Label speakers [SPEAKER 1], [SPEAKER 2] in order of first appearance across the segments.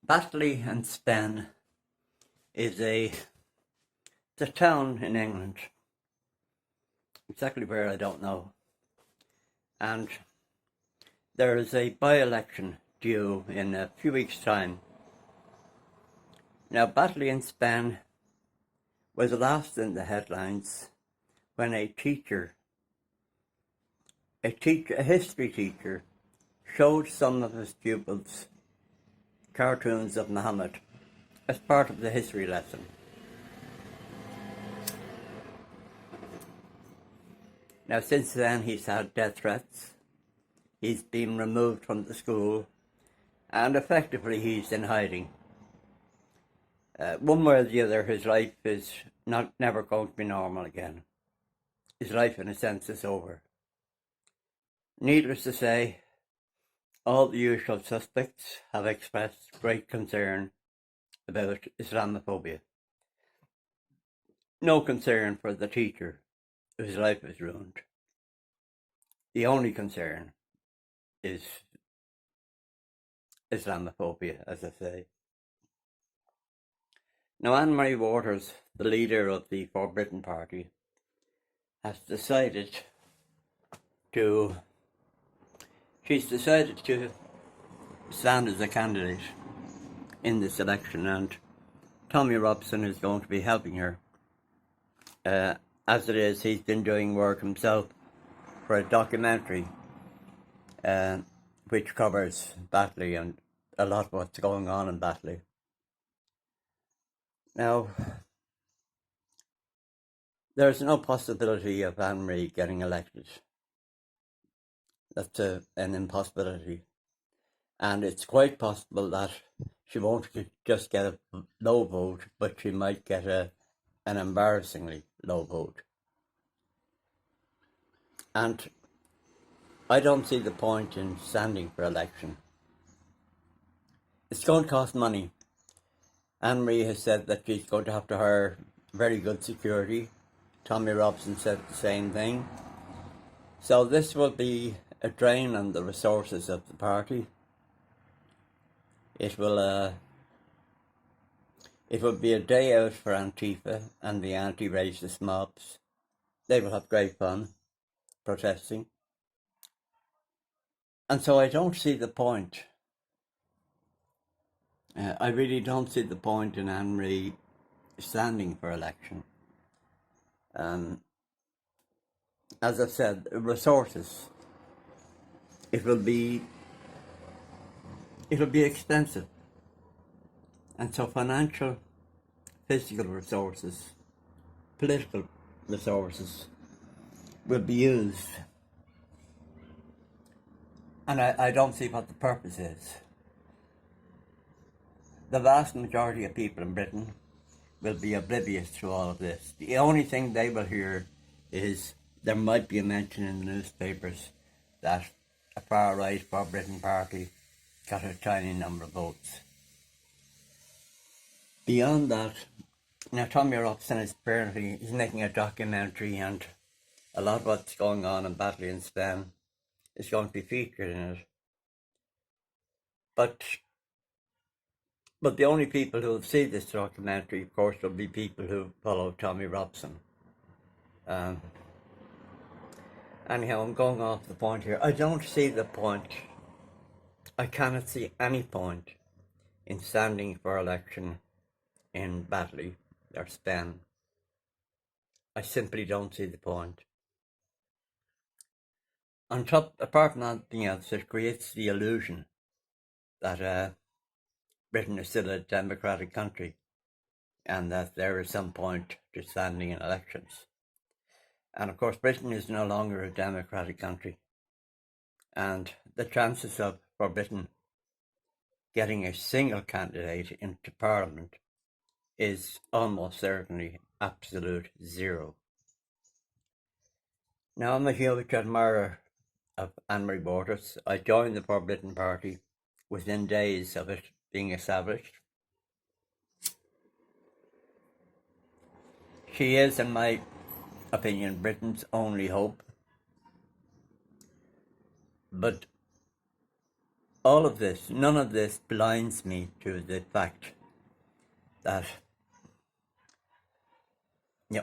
[SPEAKER 1] Batley and Spen is it's a town in England. Exactly where I don't know. And there is a by-election due in a few weeks' time. Now, Batley and Spen was last in the headlines when a history teacher, showed some of his pupils cartoons of Muhammad as part of the history lesson. Now, since then, he's had death threats. He's been removed from the school, and effectively he's in hiding. One way or the other, his life is never going to be normal again. His life, in a sense, is over. Needless to say, all the usual suspects have expressed great concern about Islamophobia. No concern for the teacher whose life is ruined. The only concern is Islamophobia, as I say. Now, Anne-Marie Waters, the leader of the For Britain party, has decided to stand as a candidate in this election, and Tommy Robson is going to be helping her. As it is, he's been doing work himself for a documentary which covers Batley and a lot of what's going on in Batley. Now, there's no possibility of Anne-Marie getting elected. That's an impossibility. And it's quite possible that she won't just get a low vote, but she might get an embarrassingly low vote. And I don't see the point in standing for election. It's going to cost money. Anne-Marie has said that she's going to have to hire very good security. Tommy Robson said the same thing. So this will be a drain on the resources of the party. It will be a day out for Antifa and the anti-racist mobs. They will have great fun protesting. And so I don't see the point. I really don't see the point in Anne-Marie standing for election. As I said, resources. It'll be expensive. And so financial, physical resources, political resources will be used. And I don't see what the purpose is. The vast majority of people in Britain will be oblivious to all of this. The only thing they will hear is there might be a mention in the newspapers that a far-right For Britain party got a tiny number of votes. Beyond that, now Tommy Robson is making a documentary, and a lot of what's going on in Batley and Spen is going to be featured in it. But the only people who will see this documentary, of course, will be people who follow Tommy Robson. Anyhow, I'm going off the point here. I don't see the point. I cannot see any point in standing for election in Batley or Spen. I simply don't see the point. Apart from anything else, it creates the illusion that Britain is still a democratic country and that there is some point to standing in elections. And of course, Britain is no longer a democratic country, and the chances for Britain getting a single candidate into Parliament is almost certainly absolute zero. Now, I'm a huge admirer of Anne-Marie Waters. I joined the For Britain party within days of it being established. She is, in my opinion, Britain's only hope. But all of this, none of this blinds me to the fact that,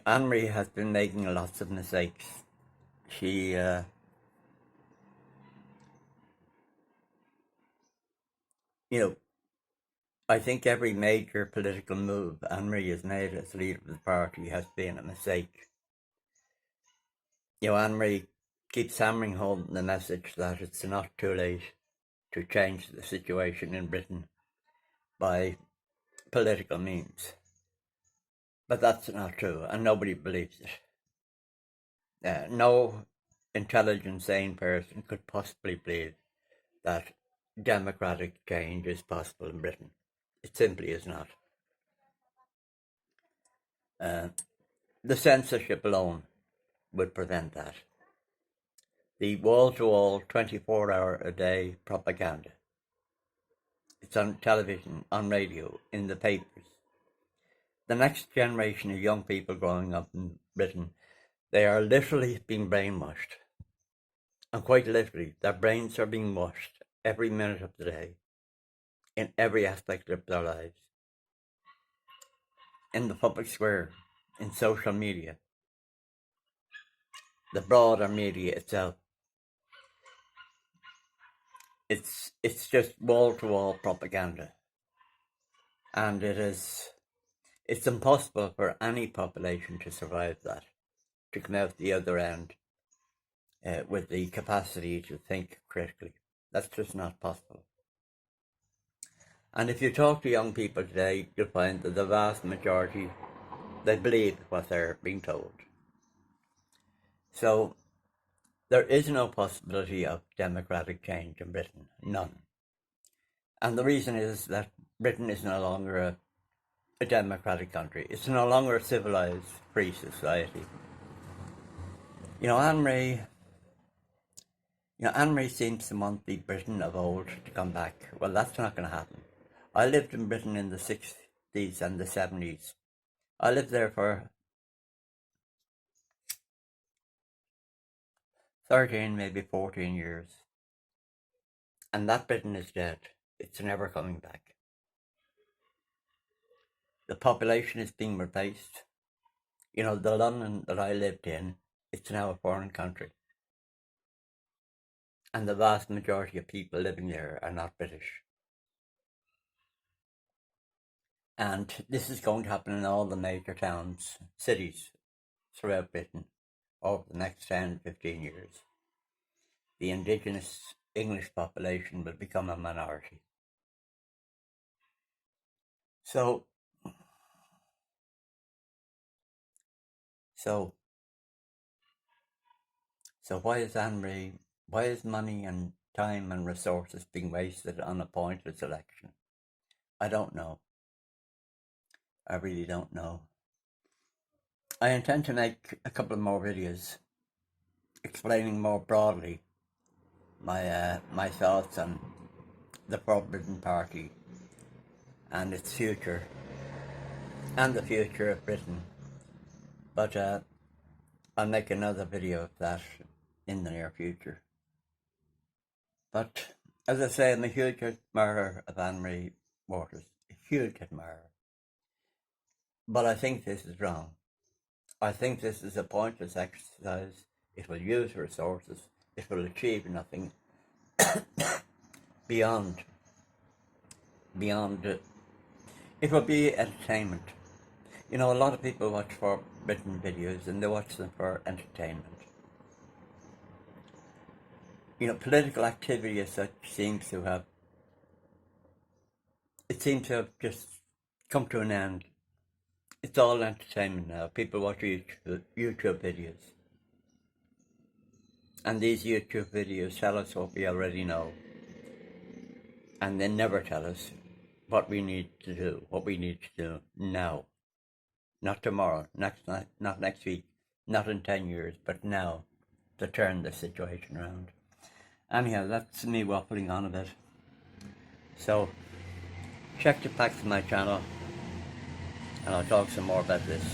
[SPEAKER 1] Anne-Marie has been making lots of mistakes. She, I think every major political move Anne-Marie has made as leader of the party has been a mistake. Anne-Marie keeps hammering home the message that it's not too late to change the situation in Britain by political means. But that's not true, and nobody believes it. No intelligent, sane person could possibly believe that democratic change is possible in Britain. It simply is not. The censorship alone would prevent that. The wall-to-wall, 24-hour-a-day propaganda. It's on television, on radio, in the papers. The next generation of young people growing up in Britain, they are literally being brainwashed. And quite literally, their brains are being washed every minute of the day, in every aspect of their lives. In the public square, in social media, the broader media itself. It's just wall-to-wall propaganda. And it's impossible for any population to survive that, to come out the other end with the capacity to think critically. That's just not possible. And if you talk to young people today, you'll find that the vast majority, they believe what they're being told. So there is no possibility of democratic change in Britain, none. And the reason is that Britain is no longer a democratic country. It's no longer a civilized, free society. Anne-Marie seems to want the Britain of old to come back. Well, that's not going to happen. I lived in Britain in the 60s and the 70s. I lived there for 13, maybe 14 years. And that Britain is dead. It's never coming back. The population is being replaced. The London that I lived in, it's now a foreign country. And the vast majority of people living there are not British. And this is going to happen in all the major towns, cities throughout Britain over the next 10, 15 years. The indigenous English population will become a minority. So why is money and time and resources being wasted on a pointless election? I don't know. I really don't know. I intend to make a couple more videos explaining more broadly my thoughts on the Forbidden Party and its future and the future of Britain. But I'll make another video of that in the near future. But as I say, I'm a huge admirer of Anne-Marie Waters, a huge admirer. But I think this is wrong. I think this is a pointless exercise. It will use resources. It will achieve nothing beyond it. It will be entertainment. A lot of people watch Forbidden videos and they watch them for entertainment. Political activity as such seems to have just come to an end. It's all entertainment now. People watch YouTube videos. And these YouTube videos tell us what we already know. And they never tell us what we need to do now. Not tomorrow, not next week, not in 10 years, but now, to turn the situation around. Anyhow, that's me waffling on a bit. So, check the back to my channel, and I'll talk some more about this.